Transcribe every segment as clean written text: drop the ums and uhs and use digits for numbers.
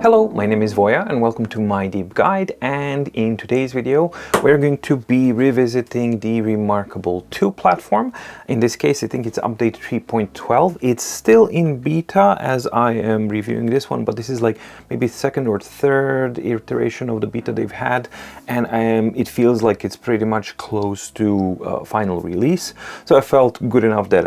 Hello, my name is Voya and welcome to My Deep Guide, and in today's video we're going to be revisiting the Remarkable 2 platform. In this case I think it's update 3.12. It's still in beta as I am reviewing this one, but this is like maybe second or third iteration of the beta they've had, and it feels like it's pretty much close to final release. So I felt good enough that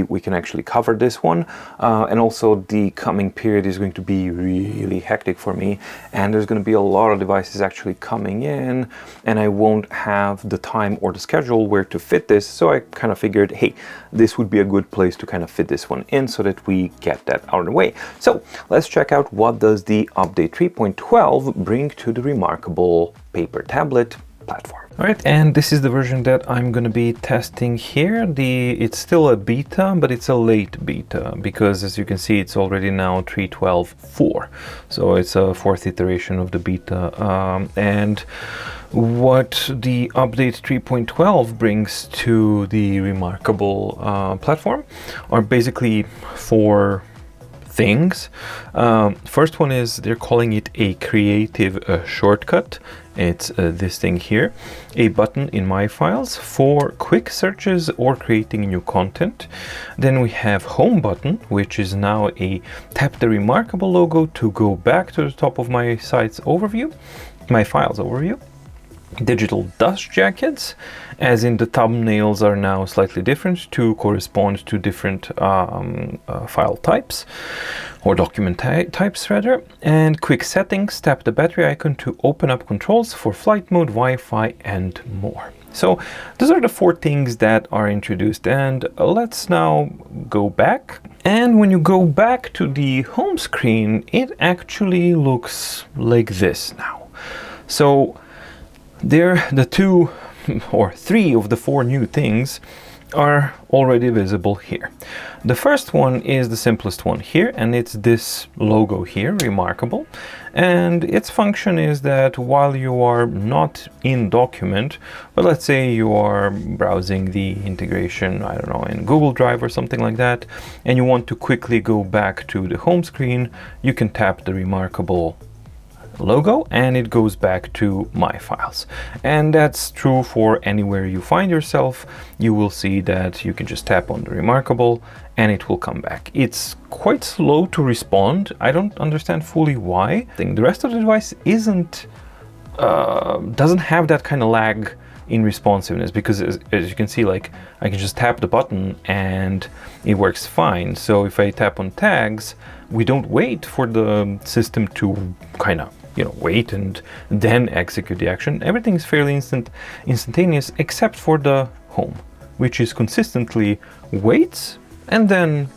we can actually cover this one, and also the coming period is going to be really hectic for me, and there's going to be a lot of devices actually coming in, and I won't have the time or the schedule where to fit this. So I kind of figured, hey, this would be a good place to kind of fit this one in so that we get that out of the way. So let's check out what does the update 3.12 bring to the Remarkable paper tablet platform. All right, and this is the version that I'm going to be testing here. It's still a beta, but it's a late beta because, as you can see, it's already now 3.12.4. So it's a fourth iteration of the beta. And what the update 3.12 brings to the Remarkable platform are basically four things. First one is they're calling it a creative shortcut. It's this thing here, a button in My Files for quick searches or creating new content. Then we have Home button, which is now a tap the Remarkable logo to go back to the top of my site's overview, My Files overview. Digital dust jackets, as in the thumbnails are now slightly different to correspond to different file types, or document types rather. And quick settings, tap the battery icon to open up controls for flight mode, Wi-Fi and more. So those are the four things that are introduced, and let's now go back. And when you go back to the home screen, it actually looks like this now. So the two or three of the four new things are already visible here. The first one is the simplest one here, and it's this logo here, Remarkable. And its function is that while you are not in document, but let's say you are browsing the integration, I don't know, in Google Drive or something like that, and you want to quickly go back to the home screen, you can tap the Remarkable logo and it goes back to My Files. And that's true for anywhere you find yourself. You will see that you can just tap on the Remarkable and it will come back. It's quite slow to respond. I don't understand fully why. The rest of the device doesn't have that kind of lag in responsiveness, because as you can see, like, I can just tap the button and it works fine. So if I tap on tags, we don't wait for the system to kind of wait and then execute the action. Everything is fairly instantaneous, except for the home, which is consistently waits and then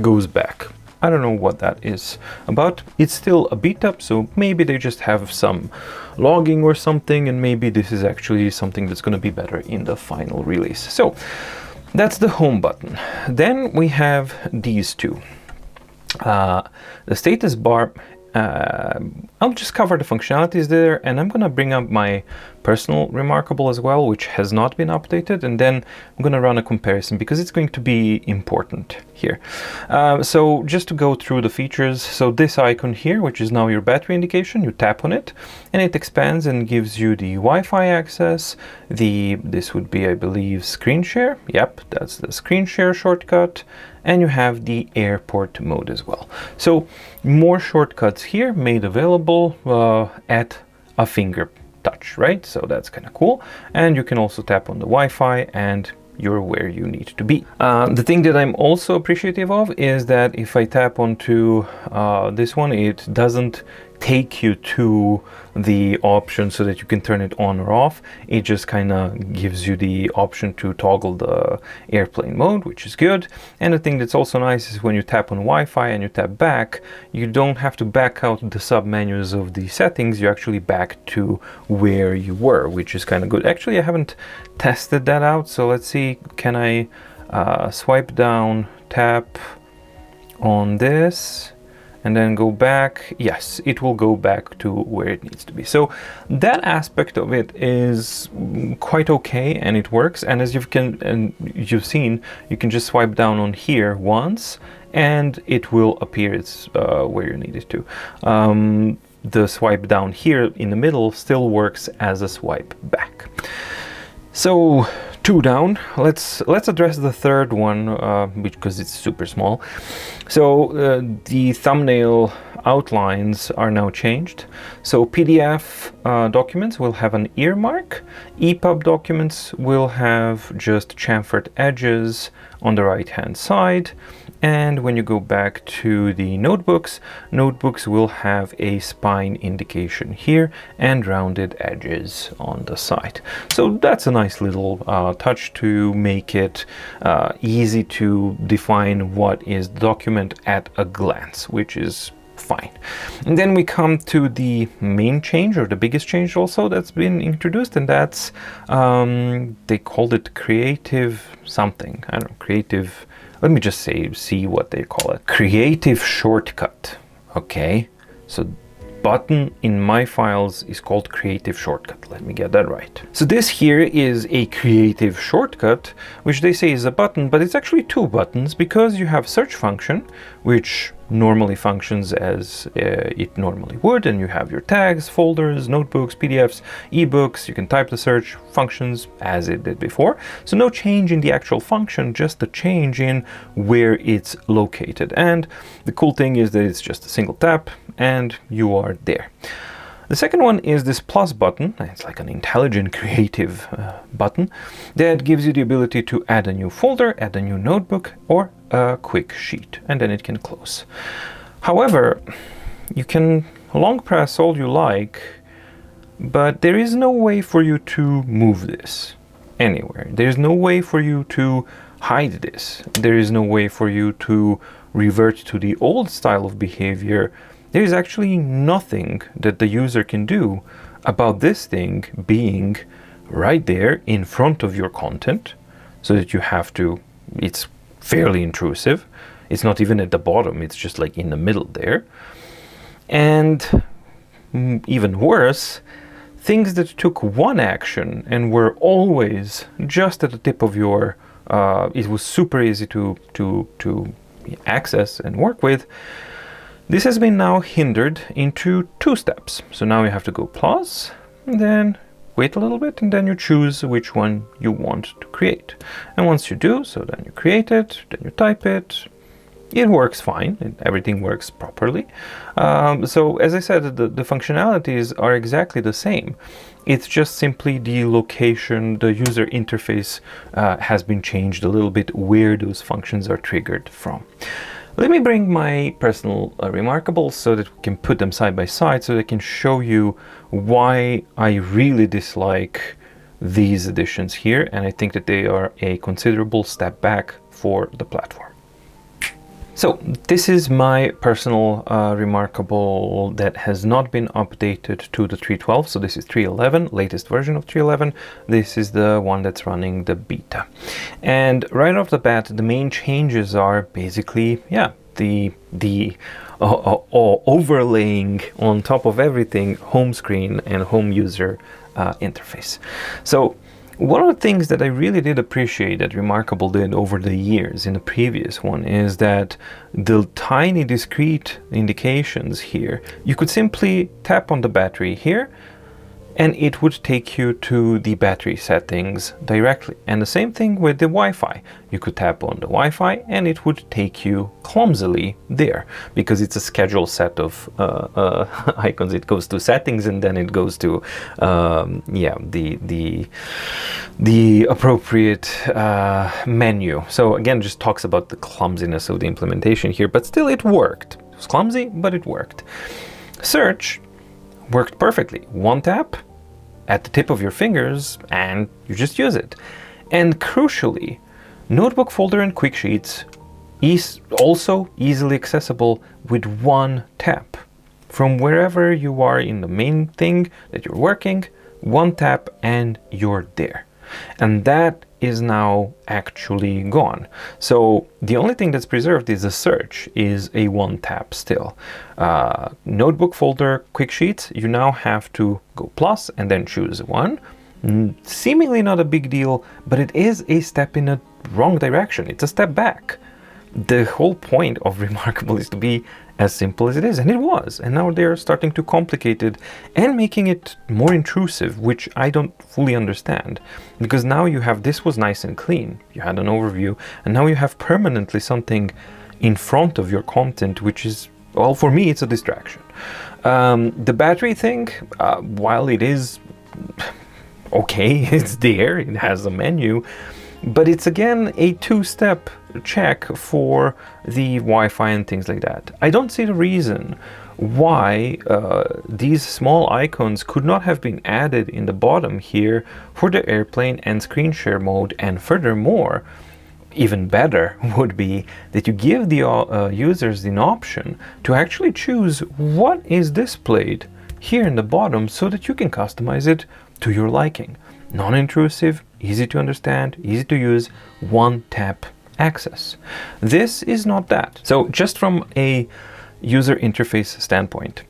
goes back. I don't know what that is about. It's still a beta, so maybe they just have some logging or something, and maybe this is actually something that's going to be better in the final release. So that's the home button. Then we have these two. The status bar, I'll just cover the functionalities there, and I'm going to bring up my personal Remarkable as well, which has not been updated, and then I'm going to run a comparison because it's going to be important here. So just to go through the features, so this icon here, which is now your battery indication, you tap on it and it expands and gives you the Wi-Fi access. This would be, I believe, screen share. Yep, that's the screen share shortcut. And you have the airport mode as well. So more shortcuts here made available at a finger touch, right? So that's kind of cool. And you can also tap on the Wi-Fi and you're where you need to be. The thing that I'm also appreciative of is that if I tap onto this one, it doesn't take you to the option so that you can turn it on or off. It just kind of gives you the option to toggle the airplane mode, which is good. And the thing that's also nice is when you tap on Wi-Fi and you tap back, you don't have to back out the sub menus of the settings. You're actually back to where you were, which is kind of good. Actually, I haven't tested that out, so let's see. Can I swipe down, tap on this, and then go back? Yes, it will go back to where it needs to be. So that aspect of it is quite okay, and it works. And as you've seen, you can just swipe down on here once and it will appear where you need it to. The swipe down here in the middle still works as a swipe back. So 2 down. Let's address the third one, because it's super small. So the thumbnail outlines are now changed. So PDF documents will have an earmark. EPUB documents will have just chamfered edges on the right hand side. And when you go back to the notebooks will have a spine indication here and rounded edges on the side. So that's a nice little touch to make it easy to define what is the document at a glance, which is fine. And then we come to the main change, or the biggest change also that's been introduced, and that's they called it creative something. I don't know, creative. Let me just see what they call it. Creative shortcut. Okay, so button in my files is called creative shortcut. Let me get that right. So this here is a creative shortcut, which they say is a button, but it's actually 2 buttons, because you have search function, which normally functions as it normally would, and you have your tags, folders, notebooks, PDFs, ebooks. You can type the search functions as it did before. So no change in the actual function, just a change in where it's located. And the cool thing is that it's just a single tap and you are there. The second one is this plus button. It's like an intelligent creative button that gives you the ability to add a new folder, add a new notebook, or a quick sheet, and then it can close. However, you can long press all you like, but there is no way for you to move this anywhere. There's no way for you to hide this. There is no way for you to revert to the old style of behavior. There is actually nothing that the user can do about this thing being right there in front of your content, so that you have to, it's fairly intrusive. It's not even at the bottom, it's just like in the middle there. And even worse, things that took one action and were always just at the tip of your, it was super easy to access and work with. This has been now hindered into 2 steps. So now you have to go plus, and then wait a little bit, and then you choose which one you want to create. And once you do, so then you create it, then you type it. It works fine, everything works properly. So as I said, the functionalities are exactly the same. It's just simply the location, the user interface has been changed a little bit where those functions are triggered from. Let me bring my personal remarkables so that we can put them side by side, so that I can show you why I really dislike these additions here, and I think that they are a considerable step back for the platform. So this is my personal remarkable that has not been updated to the 3.12. So this is 3.11, latest version of 3.11. This is the one that's running the beta. And right off the bat, the main changes are basically, yeah, the overlaying on top of everything home screen and home user interface. So one of the things that I really did appreciate that Remarkable did over the years in the previous one is that the tiny discrete indications here, you could simply tap on the battery here and it would take you to the battery settings directly. And the same thing with the Wi-Fi. You could tap on the Wi-Fi and it would take you clumsily there because it's a scheduled set of icons. It goes to settings and then it goes to the appropriate menu. So again, just talks about the clumsiness of the implementation here, but still it worked. It was clumsy, but it worked. Search worked perfectly. One tap at the tip of your fingers and you just use it. And crucially, notebook folder and quick sheets is also easily accessible with one tap. From wherever you are in the main thing that you're working, one tap and you're there. And that is now actually gone. So the only thing that's preserved is the search is a one tap still. Notebook folder, quick sheets, you now have to go plus and then choose one. Seemingly not a big deal, but it is a step in a wrong direction. It's a step back. the whole point of Remarkable is to be as simple as it is, and it was. And now they're starting to complicate it and making it more intrusive, which I don't fully understand. Because now you have, this was nice and clean, you had an overview, and now you have permanently something in front of your content, which is, well, for me, it's a distraction. The battery thing, while it is okay, it's there, it has a menu, but it's again a two-step check for the Wi-Fi and things like that. I don't see the reason why these small icons could not have been added in the bottom here for the airplane and screen share mode. And furthermore, even better would be that you give the users an option to actually choose what is displayed here in the bottom so that you can customize it to your liking. Non-intrusive, easy to understand, easy to use, one tap access. This is not that. So just from a user interface standpoint,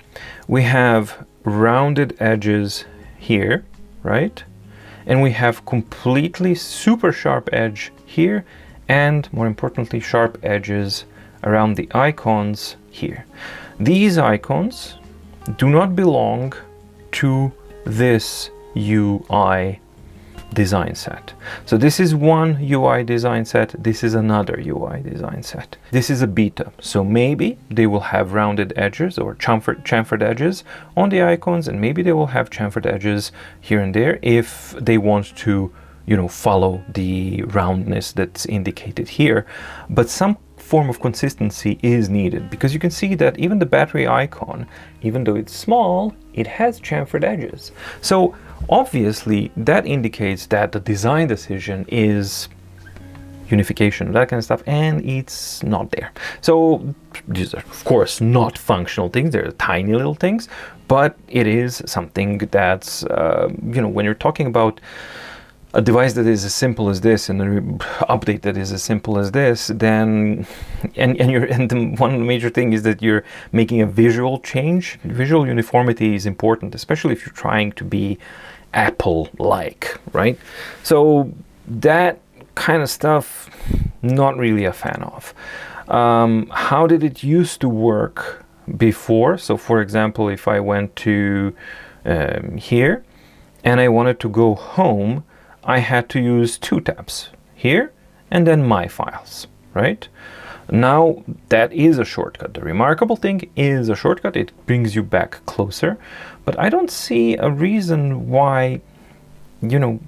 we have rounded edges here, right? And we have completely super sharp edge here, and more importantly, sharp edges around the icons here. These icons do not belong to this UI design set. So this is one UI design set, this is another UI design set. This is a beta, so maybe they will have rounded edges or chamfered edges on the icons, and maybe they will have chamfered edges here and there if they want to, you know, follow the roundness that's indicated here. But some form of consistency is needed, because you can see that even the battery icon, even though it's small, it has chamfered edges. So obviously that indicates that the design decision is unification, that kind of stuff, and it's not there. So these are of course not functional things, they're tiny little things, but it is something that's you know, when you're talking about a device that is as simple as this and an update that is as simple as this, then and the one major thing is that you're making a visual change. Visual uniformity is important, especially if you're trying to be Apple-like, right? So that kind of stuff, not really a fan of. How did it used to work before? So for example, if I went to here and I wanted to go home, I had to use two taps here and then My Files, right? Now that is a shortcut. The Remarkable thing is a shortcut. It brings you back closer, but I don't see a reason why, you know,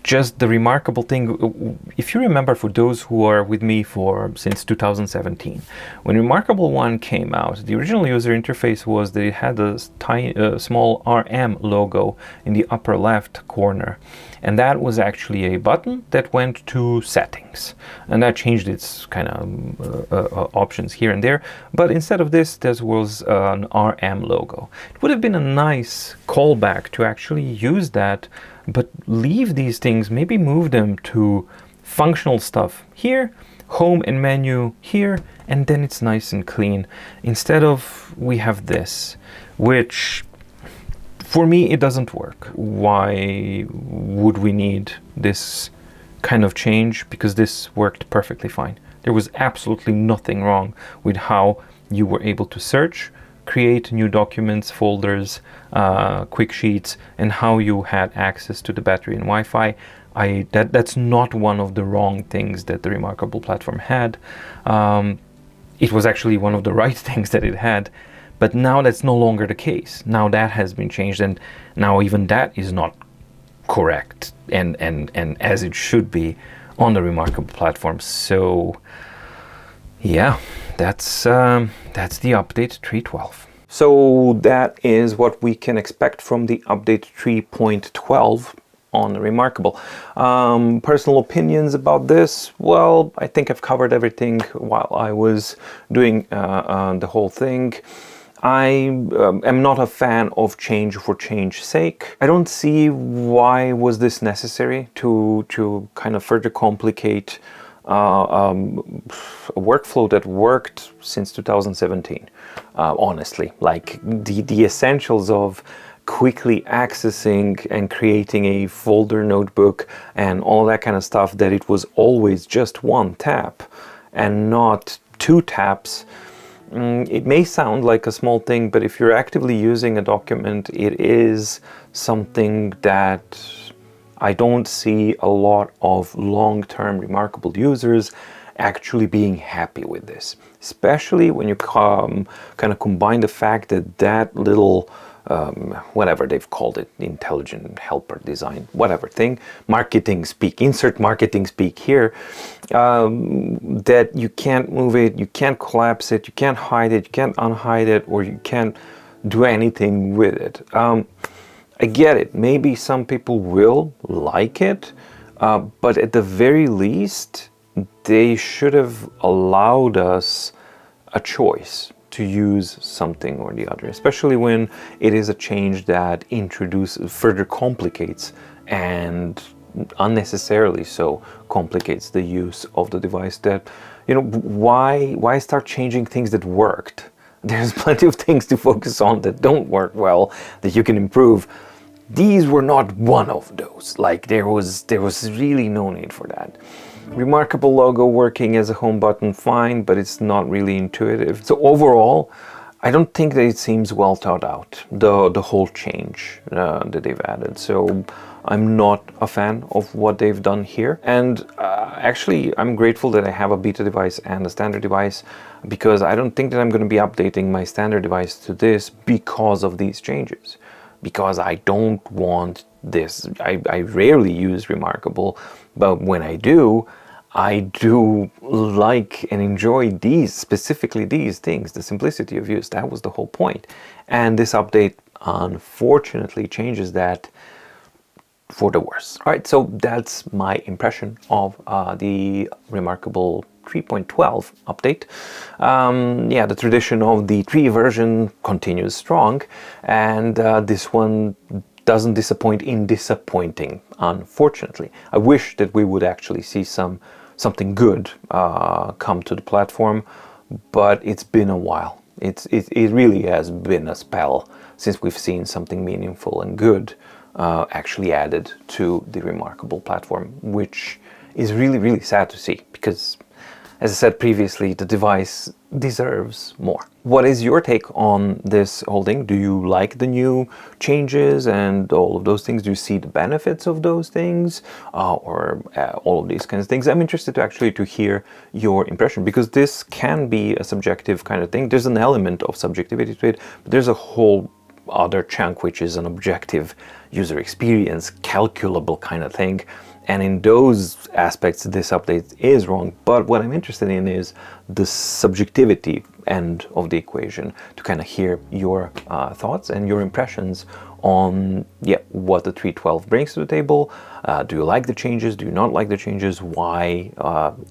just the Remarkable thing. If you remember, for those who are with me since 2017, when Remarkable 1 came out, the original user interface was that it had a tiny, small RM logo in the upper left corner, and that was actually a button that went to settings, and that changed its kind of options here and there. But instead of this, there was an RM logo. It would have been a nice callback to actually use that, but leave these things, maybe move them to functional stuff here, home and menu here, and then it's nice and clean. Instead of, we have this, which for me, it doesn't work. Why would we need this kind of change? Because this worked perfectly fine. There was absolutely nothing wrong with how you were able to search, create new documents, folders, quick sheets, and how you had access to the battery and Wi-Fi. That's not one of the wrong things that the Remarkable platform had. It was actually one of the right things that it had, but now that's no longer the case. Now that has been changed, and now even that is not correct and as it should be on the Remarkable platform. So yeah, that's the update 3.12. So that is what we can expect from the update 3.12 on Remarkable. Personal opinions about this, well, I think I've covered everything while I was doing the whole thing. I am not a fan of change for change's sake. I don't see why was this necessary to kind of further complicate a workflow that worked since 2017. Honestly, like the essentials of quickly accessing and creating a folder notebook and all that kind of stuff, that it was always just one tap, and not 2 taps. It may sound like a small thing, but if you're actively using a document, it is something that I don't see a lot of long-term Remarkable users actually being happy with this, especially when you kind of combine the fact that that little whatever they've called it, intelligent helper design, whatever thing, marketing speak, insert marketing speak here, that you can't move it, you can't collapse it, you can't hide it, you can't unhide it, or you can't do anything with it. I get it, maybe some people will like it, but at the very least, they should have allowed us a choice to use something or the other, especially when it is a change that further complicates and unnecessarily so complicates the use of the device. That, you know, why start changing things that worked? There's plenty of things to focus on that don't work well, that you can improve. These were not one of those. Like, there was really no need for that. Remarkable logo working as a home button, fine, but it's not really intuitive. So overall, I don't think that it seems well thought out, the whole change that they've added. So I'm not a fan of what they've done here. And actually, I'm grateful that I have a beta device and a standard device, because I don't think that I'm going to be updating my standard device to this because of these changes. Because I don't want this. I rarely use Remarkable, but when I do like and enjoy these, specifically these things, the simplicity of use. That was the whole point. And this update unfortunately changes that for the worse. All right, so that's my impression of the Remarkable 3.12 update. Yeah, the tradition of the 3 version continues strong, and this one doesn't disappoint in disappointing, unfortunately. I wish that we would actually see something good come to the platform, but it's been a while. It really has been a spell since we've seen something meaningful and good actually added to the Remarkable platform, which is really, really sad to see, because, as I said previously, the device deserves more. What is your take on this whole thing? Do you like the new changes and all of those things? Do you see the benefits of those things, or all of these kinds of things? I'm interested to hear your impression, because this can be a subjective kind of thing. There's an element of subjectivity to it, but there's a whole other chunk which is an objective user experience, calculable kind of thing. And in those aspects, this update is wrong. But what I'm interested in is the subjectivity end of the equation, to kind of hear your thoughts and your impressions on what the 3.12 brings to the table. Do you like the changes? Do you not like the changes? Why?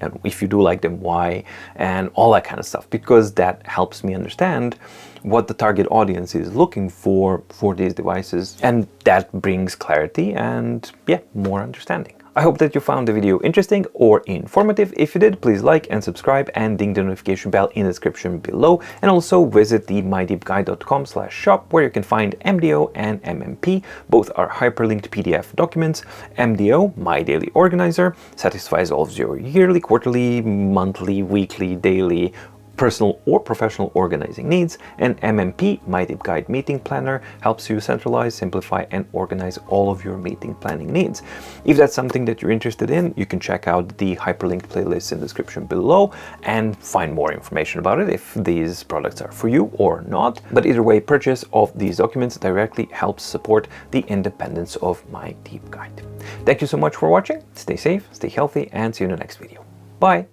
And if you do like them, why? And all that kind of stuff, because that helps me understand what the target audience is looking for these devices, and that brings clarity and more understanding. I hope that you found the video interesting or informative. If you did, please like and subscribe and ding the notification bell in the description below. And also visit the mydeepguide.com/shop, where you can find MDO and MMP. Both are hyperlinked PDF documents. MDO, My Daily Organizer, satisfies all of your yearly, quarterly, monthly, weekly, daily, personal or professional organizing needs, and MMP, My Deep Guide Meeting Planner, helps you centralize, simplify, and organize all of your meeting planning needs. If that's something that you're interested in, you can check out the hyperlinked playlist in the description below and find more information about it, if these products are for you or not. But either way, purchase of these documents directly helps support the independence of My Deep Guide. Thank you so much for watching. Stay safe, stay healthy, and see you in the next video. Bye!